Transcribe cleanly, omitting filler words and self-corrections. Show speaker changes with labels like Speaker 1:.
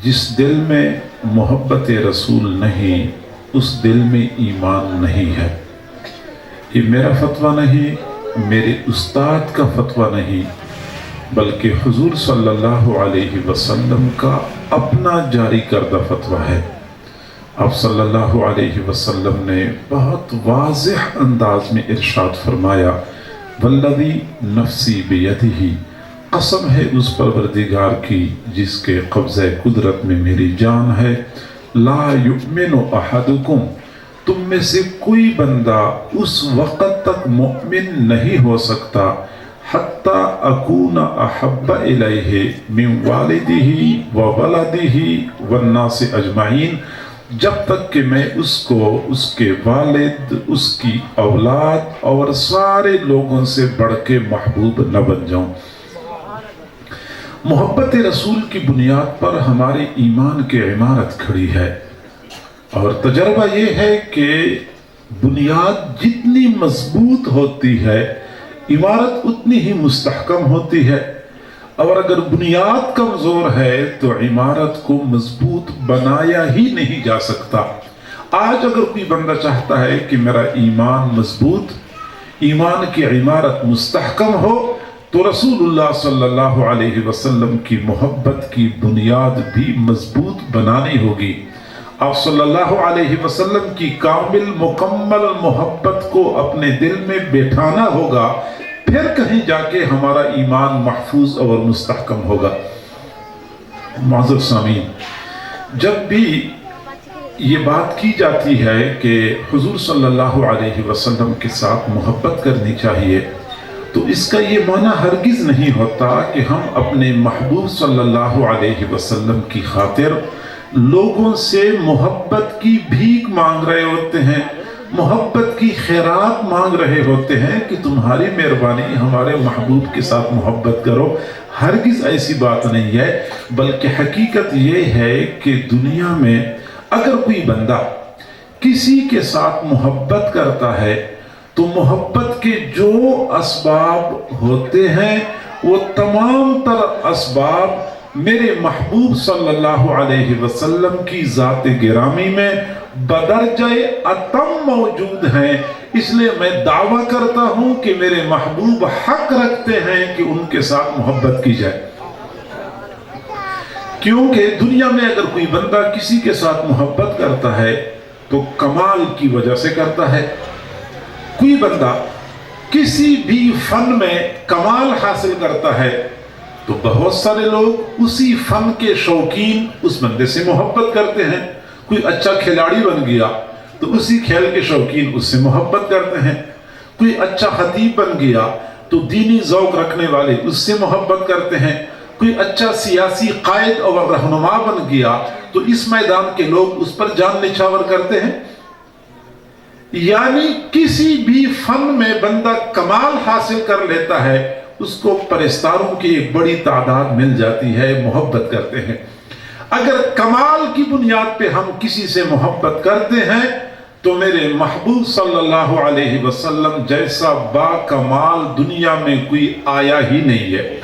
Speaker 1: جس دل میں محبت رسول نہیں اس دل میں ایمان نہیں ہے۔ یہ میرا فتویٰ نہیں، میرے استاد کا فتویٰ نہیں، بلکہ حضور صلی اللہ علیہ وسلم کا اپنا جاری کردہ فتویٰ ہے۔ آپ صلی اللہ علیہ وسلم نے بہت واضح انداز میں ارشاد فرمایا، والذی نفسی بیدہ، قسم ہے اس پروردگار کی جس کے قبضہ قدرت میں میری جان ہے، لا یؤمن احدکم، تم میں سے کوئی بندہ اس وقت تک مؤمن نہیں ہو سکتا حتی اکون احب الیہ من والدہ وولدہ والناس اجمعین، جب تک کہ میں اس کو اس کے والد، اس کی اولاد اور سارے لوگوں سے بڑھ کے محبوب نہ بن جاؤں۔ محبت رسول کی بنیاد پر ہمارے ایمان کی عمارت کھڑی ہے، اور تجربہ یہ ہے کہ بنیاد جتنی مضبوط ہوتی ہے عمارت اتنی ہی مستحکم ہوتی ہے، اور اگر بنیاد کمزور ہے تو عمارت کو مضبوط بنایا ہی نہیں جا سکتا۔ آج اگر کوئی بندہ چاہتا ہے کہ میرا ایمان مضبوط، ایمان کی عمارت مستحکم ہو، تو رسول اللہ صلی اللہ علیہ وسلم کی محبت کی بنیاد بھی مضبوط بنانی ہوگی۔ آپ صلی اللہ علیہ وسلم کی کامل مکمل محبت کو اپنے دل میں بیٹھانا ہوگا، پھر کہیں جا کے ہمارا ایمان محفوظ اور مستحکم ہوگا۔ معزز سامعین، جب بھی یہ بات کی جاتی ہے کہ حضور صلی اللہ علیہ وسلم کے ساتھ محبت کرنی چاہیے، تو اس کا یہ معنی ہرگز نہیں ہوتا کہ ہم اپنے محبوب صلی اللہ علیہ وسلم کی خاطر لوگوں سے محبت کی بھیک مانگ رہے ہوتے ہیں، محبت کی خیرات مانگ رہے ہوتے ہیں کہ تمہاری مہربانی ہمارے محبوب کے ساتھ محبت کرو۔ ہرگز ایسی بات نہیں ہے، بلکہ حقیقت یہ ہے کہ دنیا میں اگر کوئی بندہ کسی کے ساتھ محبت کرتا ہے تو محبت کے جو اسباب ہوتے ہیں وہ تمام تر اسباب میرے محبوب صلی اللہ علیہ وسلم کی ذات گرامی میں بدرجہ اتم موجود ہیں۔ اس لیے میں دعویٰ کرتا ہوں کہ میرے محبوب حق رکھتے ہیں کہ ان کے ساتھ محبت کی جائے، کیونکہ دنیا میں اگر کوئی بندہ کسی کے ساتھ محبت کرتا ہے تو کمال کی وجہ سے کرتا ہے۔ کوئی بندہ کسی بھی فن میں کمال حاصل کرتا ہے تو بہت سارے لوگ اسی فن کے شوقین اس بندے سے محبت کرتے ہیں۔ کوئی اچھا کھلاڑی بن گیا تو اسی کھیل کے شوقین اس سے محبت کرتے ہیں۔ کوئی اچھا خطیب بن گیا تو دینی ذوق رکھنے والے اس سے محبت کرتے ہیں۔ کوئی اچھا سیاسی قائد اور رہنما بن گیا تو اس میدان کے لوگ اس پر جان نچھاور کرتے ہیں۔ یعنی کسی بھی فن میں بندہ کمال حاصل کر لیتا ہے، اس کو پرستاروں کی ایک بڑی تعداد مل جاتی ہے، محبت کرتے ہیں۔ اگر کمال کی بنیاد پہ ہم کسی سے محبت کرتے ہیں تو میرے محبوب صلی اللہ علیہ وسلم جیسا با کمال دنیا میں کوئی آیا ہی نہیں ہے۔